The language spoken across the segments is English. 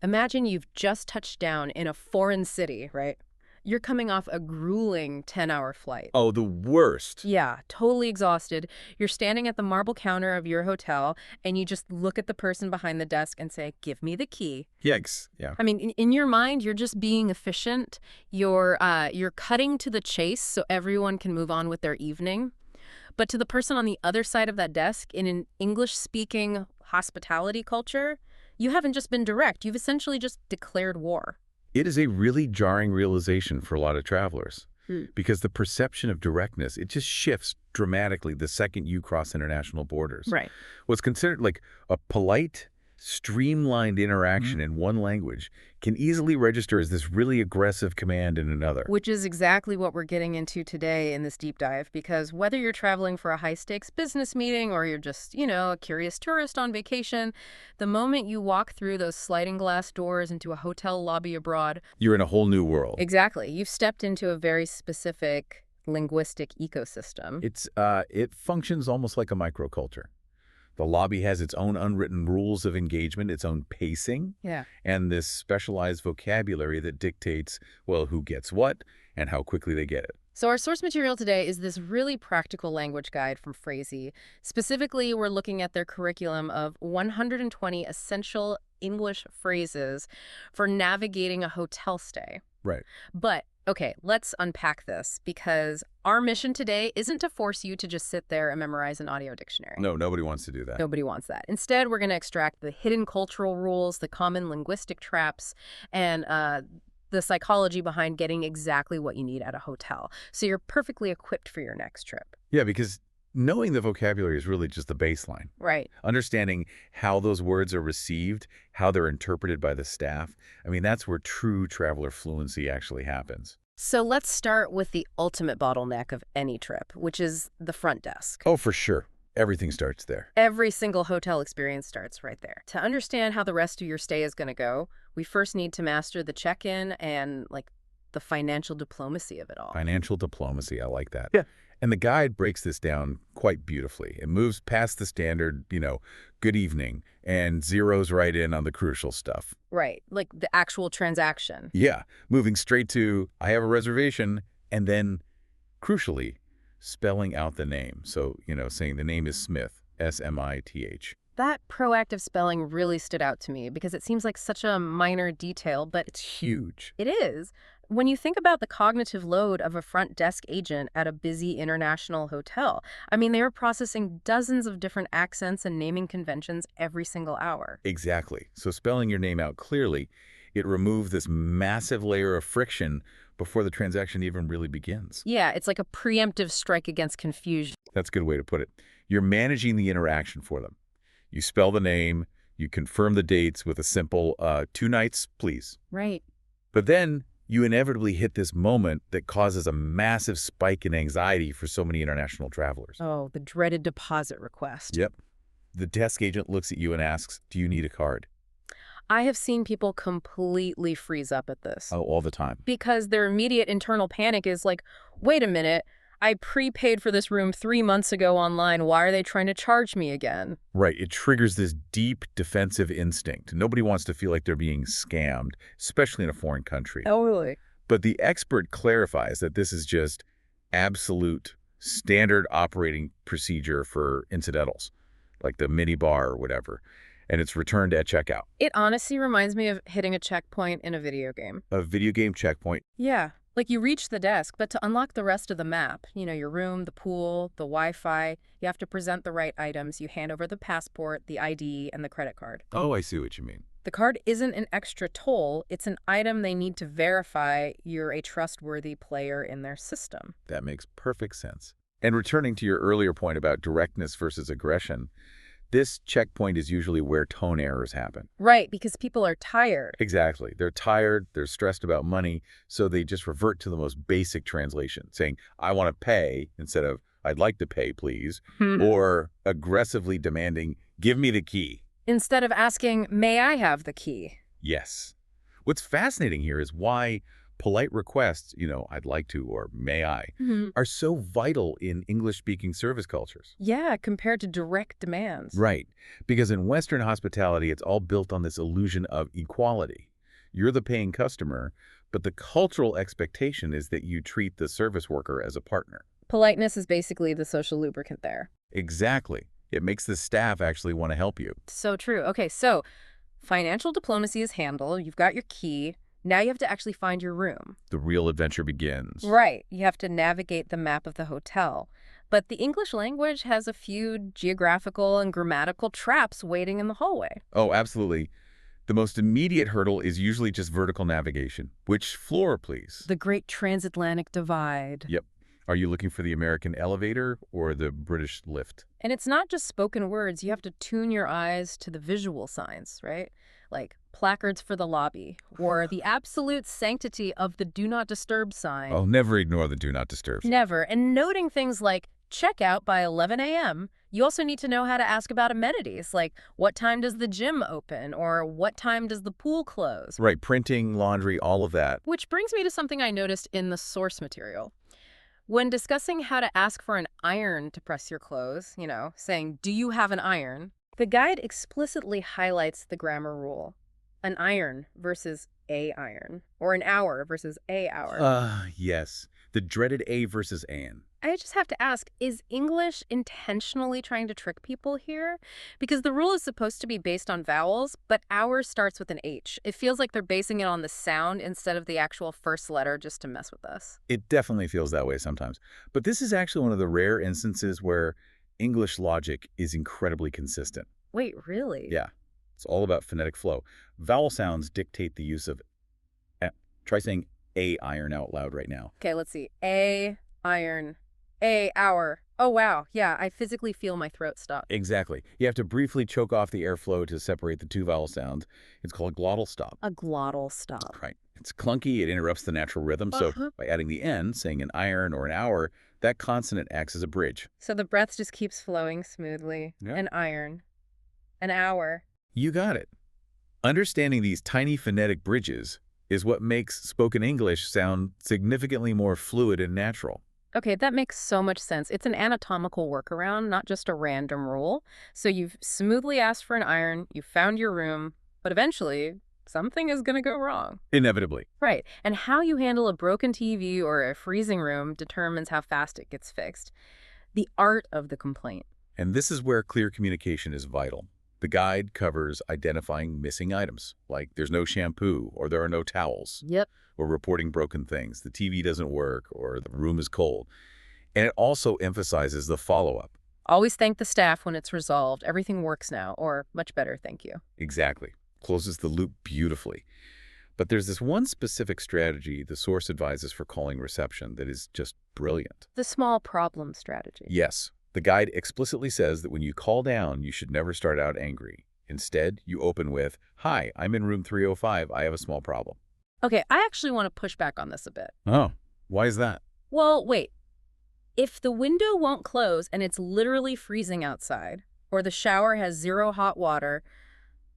Imagine you've just touched down in a foreign city, right? You're coming off a grueling 10-hour flight. Oh, the worst. Yeah, totally exhausted. You're standing at the marble counter of your hotel, and you just look at the person behind the desk and say, "Give me the key." Yikes. Yeah. I mean, in your mind, you're just being efficient. You're cutting to the chase so everyone can move on with their evening. But to the person on the other side of that desk, in an English-speaking hospitality culture, you haven't just been direct. You've essentially just declared war. It is a really jarring realization for a lot of travelers because the perception of directness, it just shifts dramatically the second you cross international borders. Right. What's considered like a polite, streamlined interaction in one language can easily register as this really aggressive command in another. Which is exactly what we're getting into today in this deep dive, because whether you're traveling for a high-stakes business meeting or you're just, a curious tourist on vacation, the moment you walk through those sliding glass doors into a hotel lobby abroad... You're in a whole new world. Exactly. You've stepped into a very specific linguistic ecosystem. It functions almost like a microculture. The lobby has its own unwritten rules of engagement, its own pacing, and this specialized vocabulary that dictates, well, who gets what and how quickly they get it. So our source material today is this really practical language guide from Phrasy. Specifically, we're looking at their curriculum of 120 essential English phrases for navigating a hotel stay. Right. But, okay, let's unpack this, because our mission today isn't to force you to just sit there and memorize an audio dictionary. No, nobody wants to do that. Nobody wants that. Instead, we're going to extract the hidden cultural rules, the common linguistic traps, and the psychology behind getting exactly what you need at a hotel, so you're perfectly equipped for your next trip. Yeah, because knowing the vocabulary is really just the baseline. Right. Understanding how those words are received, how they're interpreted by the staff, I mean, that's where true traveler fluency actually happens. So let's start with the ultimate bottleneck of any trip, which is the front desk. Oh, for sure. Everything starts there. Every single hotel experience starts right there. To understand how the rest of your stay is going to go, we first need to master the check-in and, the financial diplomacy of it all. Financial diplomacy, I like that. Yeah. And the guide breaks this down quite beautifully. It moves past the standard, good evening, and zeroes right in on the crucial stuff. Right, like the actual transaction. Yeah, moving straight to, I have a reservation, and then, crucially, spelling out the name. So, saying the name is Smith, S-M-I-T-H. That proactive spelling really stood out to me because it seems like such a minor detail, but It's huge. it is. When you think about the cognitive load of a front desk agent at a busy international hotel, I mean, they were processing dozens of different accents and naming conventions every single hour. Exactly. So spelling your name out clearly, it removes this massive layer of friction before the transaction even really begins. Yeah, it's like a preemptive strike against confusion. That's a good way to put it. You're managing the interaction for them. You spell the name, you confirm the dates with a simple 2 nights, please. Right. But then you inevitably hit this moment that causes a massive spike in anxiety for so many international travelers. Oh, the dreaded deposit request. Yep. The desk agent looks at you and asks, do you need a card? I have seen people completely freeze up at this. Oh, all the time. Because their immediate internal panic is like, wait a minute, I prepaid for this room 3 months ago online. Why are they trying to charge me again? Right. It triggers this deep defensive instinct. Nobody wants to feel like they're being scammed, especially in a foreign country. Totally. But the expert clarifies that this is just absolute standard operating procedure for incidentals, like the mini bar or whatever, and it's returned at checkout. It honestly reminds me of hitting a checkpoint in a video game. A video game checkpoint. Yeah. Like you reach the desk, but to unlock the rest of the map, your room, the pool, the Wi-Fi, you have to present the right items. You hand over the passport, the ID, and the credit card. Oh, I see what you mean. The card isn't an extra toll. It's an item they need to verify you're a trustworthy player in their system. That makes perfect sense. And returning to your earlier point about directness versus aggression, this checkpoint is usually where tone errors happen. Right, because people are tired. Exactly. They're tired, they're stressed about money, so they just revert to the most basic translation, saying, I want to pay, instead of, I'd like to pay, please, or aggressively demanding, give me the key. Instead of asking, may I have the key? Yes. What's fascinating here is why Polite requests, I'd like to or may I, are so vital in English-speaking service cultures. Yeah, compared to direct demands. Right, because in Western hospitality, it's all built on this illusion of equality. You're the paying customer, but the cultural expectation is that you treat the service worker as a partner. Politeness is basically the social lubricant there. Exactly. It makes the staff actually want to help you. So true. Okay, so financial diplomacy is handled. You've got your key. Now you have to actually find your room. The real adventure begins. Right. You have to navigate the map of the hotel. But the English language has a few geographical and grammatical traps waiting in the hallway. Oh, absolutely. The most immediate hurdle is usually just vertical navigation. Which floor, please? The Great Transatlantic Divide. Yep. Are you looking for the American elevator or the British lift? And it's not just spoken words. You have to tune your eyes to the visual signs, right? Like placards for the lobby or the absolute sanctity of the do not disturb sign. Oh, never ignore the do not disturb. Never. And noting things like check out by 11 a.m. You also need to know how to ask about amenities, like what time does the gym open or what time does the pool close? Right, printing, laundry, all of that. Which brings me to something I noticed in the source material. When discussing how to ask for an iron to press your clothes, saying, do you have an iron? The guide explicitly highlights the grammar rule. An iron versus a iron, or an hour versus a hour. Yes. The dreaded a versus an. I just have to ask, is English intentionally trying to trick people here? Because the rule is supposed to be based on vowels, but hour starts with an H. It feels like they're basing it on the sound instead of the actual first letter just to mess with us. It definitely feels that way sometimes. But this is actually one of the rare instances where English logic is incredibly consistent. Wait, really? Yeah. It's all about phonetic flow. Vowel sounds dictate the use of... Try saying a iron out loud right now. Okay, let's see. A, iron, a, hour. Oh, wow. Yeah, I physically feel my throat stop. Exactly. You have to briefly choke off the airflow to separate the two vowel sounds. It's called a glottal stop. A glottal stop. Right. It's clunky. It interrupts the natural rhythm. So by adding the N, saying an iron or an hour, that consonant acts as a bridge. So the breath just keeps flowing smoothly. Yeah. An iron. An hour. You got it. Understanding these tiny phonetic bridges is what makes spoken English sound significantly more fluid and natural. Okay, that makes so much sense. It's an anatomical workaround, not just a random rule. So you've smoothly asked for an iron, you found your room, but eventually something is going to go wrong. Inevitably. Right. And how you handle a broken TV or a freezing room determines how fast it gets fixed. The art of the complaint. And this is where clear communication is vital. The guide covers identifying missing items, like there's no shampoo or there are no towels. Yep. Or reporting broken things. The TV doesn't work or the room is cold. And it also emphasizes the follow-up. Always thank the staff when it's resolved. Everything works now, or much better, thank you. Exactly. Closes the loop beautifully. But there's this one specific strategy the source advises for calling reception that is just brilliant. The small problem strategy. Yes. The guide explicitly says that when you call down, you should never start out angry. Instead, you open with, "Hi, I'm in room 305. I have a small problem." Okay, I actually want to push back on this a bit. Oh, why is that? Well, wait. If the window won't close and it's literally freezing outside, or the shower has zero hot water,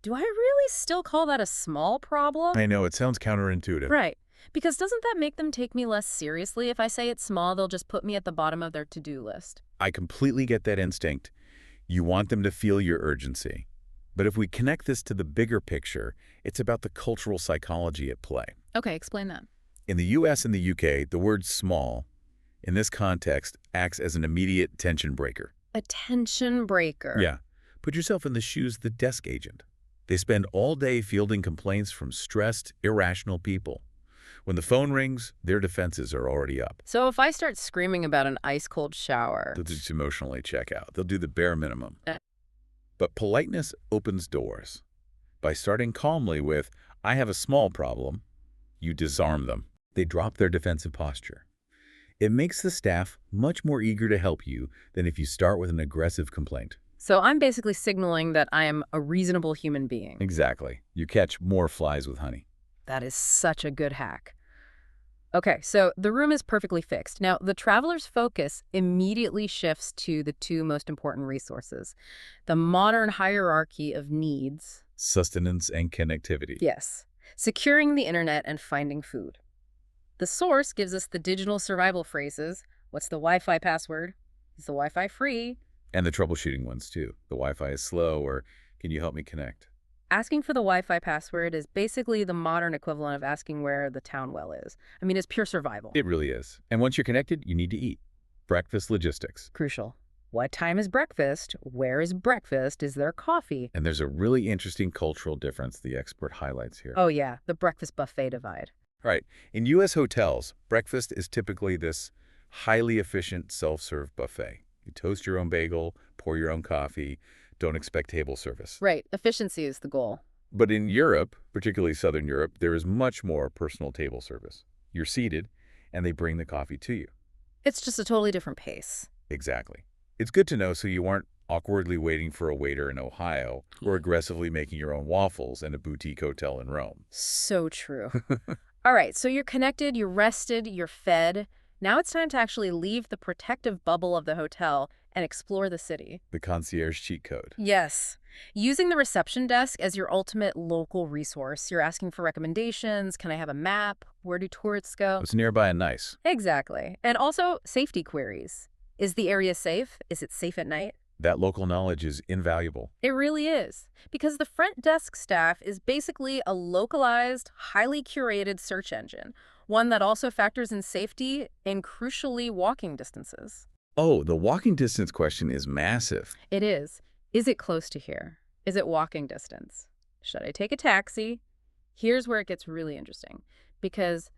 do I really still call that a small problem? I know, it sounds counterintuitive. Right. Because doesn't that make them take me less seriously? If I say it's small, they'll just put me at the bottom of their to-do list. I completely get that instinct. You want them to feel your urgency. But if we connect this to the bigger picture, it's about the cultural psychology at play. Okay, explain that. In the US and the UK, the word small, in this context, acts as an immediate tension breaker. A tension breaker. Yeah. Put yourself in the shoes of the desk agent. They spend all day fielding complaints from stressed, irrational people. When the phone rings, their defenses are already up. So if I start screaming about an ice-cold shower... They'll just emotionally check out. They'll do the bare minimum. But politeness opens doors. By starting calmly with, "I have a small problem," you disarm them. They drop their defensive posture. It makes the staff much more eager to help you than if you start with an aggressive complaint. So I'm basically signaling that I am a reasonable human being. Exactly. You catch more flies with honey. That is such a good hack. Okay, so the room is perfectly fixed. Now, the traveler's focus immediately shifts to the two most important resources. The modern hierarchy of needs. Sustenance and connectivity. Yes. Securing the internet and finding food. The source gives us the digital survival phrases. What's the Wi-Fi password? Is the Wi-Fi free? And the troubleshooting ones, too. The Wi-Fi is slow, or can you help me connect? Asking for the Wi-Fi password is basically the modern equivalent of asking where the town well is. I mean, it's pure survival. It really is. And once you're connected, you need to eat. Breakfast logistics. Crucial. What time is breakfast? Where is breakfast? Is there coffee? And there's a really interesting cultural difference the expert highlights here. Oh yeah, the breakfast buffet divide. Right. In U.S. hotels, breakfast is typically this highly efficient self-serve buffet. You toast your own bagel, pour your own coffee, don't expect table service. Right. Efficiency is the goal. But in Europe, particularly Southern Europe, there is much more personal table service. You're seated, and they bring the coffee to you. It's just a totally different pace. Exactly. It's good to know so you aren't awkwardly waiting for a waiter in Ohio or aggressively making your own waffles in a boutique hotel in Rome. So true. All right, so you're connected, you're rested, you're fed. Now it's time to actually leave the protective bubble of the hotel and explore the city. The concierge cheat code. Yes. Using the reception desk as your ultimate local resource. You're asking for recommendations. Can I have a map? Where do tourists go? What's nearby and nice. Exactly. And also safety queries. Is the area safe? Is it safe at night? That local knowledge is invaluable. It really is. Because the front desk staff is basically a localized, highly curated search engine. One that also factors in safety and, crucially, walking distances. Oh, the walking distance question is massive. It is. Is it close to here? Is it walking distance? Should I take a taxi? Here's where it gets really interesting. Because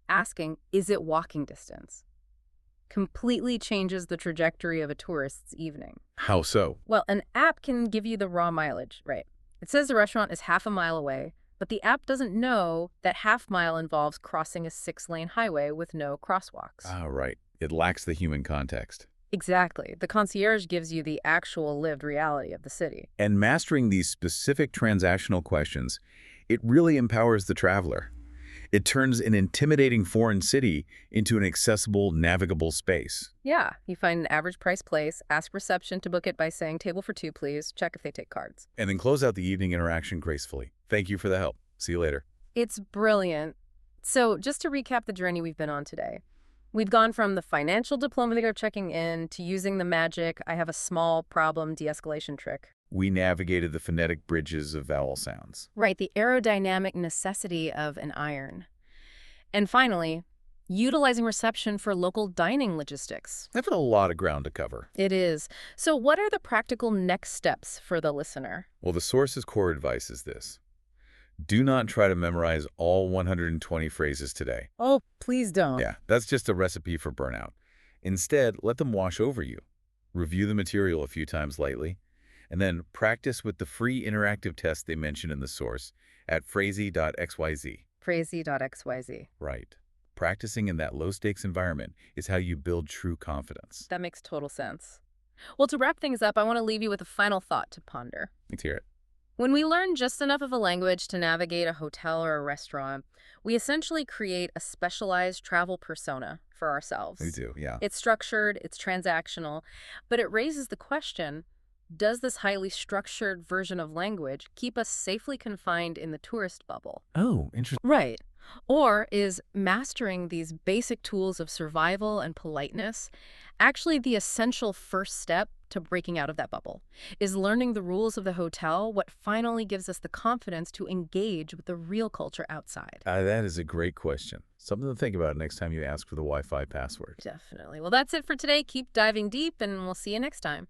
asking, is it walking distance, completely changes the trajectory of a tourist's evening. How so? Well, an app can give you the raw mileage, right? It says the restaurant is half a mile away, but the app doesn't know that half mile involves crossing a 6-lane highway with no crosswalks. Ah, right. It lacks the human context. Exactly. The concierge gives you the actual lived reality of the city. And mastering these specific transactional questions, it really empowers the traveler. It turns an intimidating foreign city into an accessible, navigable space. Yeah, you find an average price place, ask reception to book it by saying, "Table for two, please." Check if they take cards. And then close out the evening interaction gracefully. Thank you for the help. See you later. It's brilliant. So just to recap the journey we've been on today, we've gone from the financial diplomacy of checking in to using the magic, I have a small problem de-escalation trick. We navigated the phonetic bridges of vowel sounds. Right, the aerodynamic necessity of an iron. And finally, utilizing reception for local dining logistics. That's a lot of ground to cover. It is. So what are the practical next steps for the listener? Well, the source's core advice is this. Do not try to memorize all 120 phrases today. Oh, please don't. Yeah, that's just a recipe for burnout. Instead, let them wash over you. Review the material a few times lightly, and then practice with the free interactive test they mention in the source at phrasy.xyz. Phrasy.xyz. Right. Practicing in that low-stakes environment is how you build true confidence. That makes total sense. Well, to wrap things up, I want to leave you with a final thought to ponder. Let's hear it. When we learn just enough of a language to navigate a hotel or a restaurant, we essentially create a specialized travel persona for ourselves. We do, yeah. It's structured, it's transactional, but it raises the question, does this highly structured version of language keep us safely confined in the tourist bubble? Oh, interesting. Right. Or is mastering these basic tools of survival and politeness actually the essential first step to breaking out of that bubble? Is learning the rules of the hotel what finally gives us the confidence to engage with the real culture outside? That is a great question. Something to think about next time you ask for the Wi-Fi password. Definitely. Well, that's it for today. Keep diving deep, and we'll see you next time.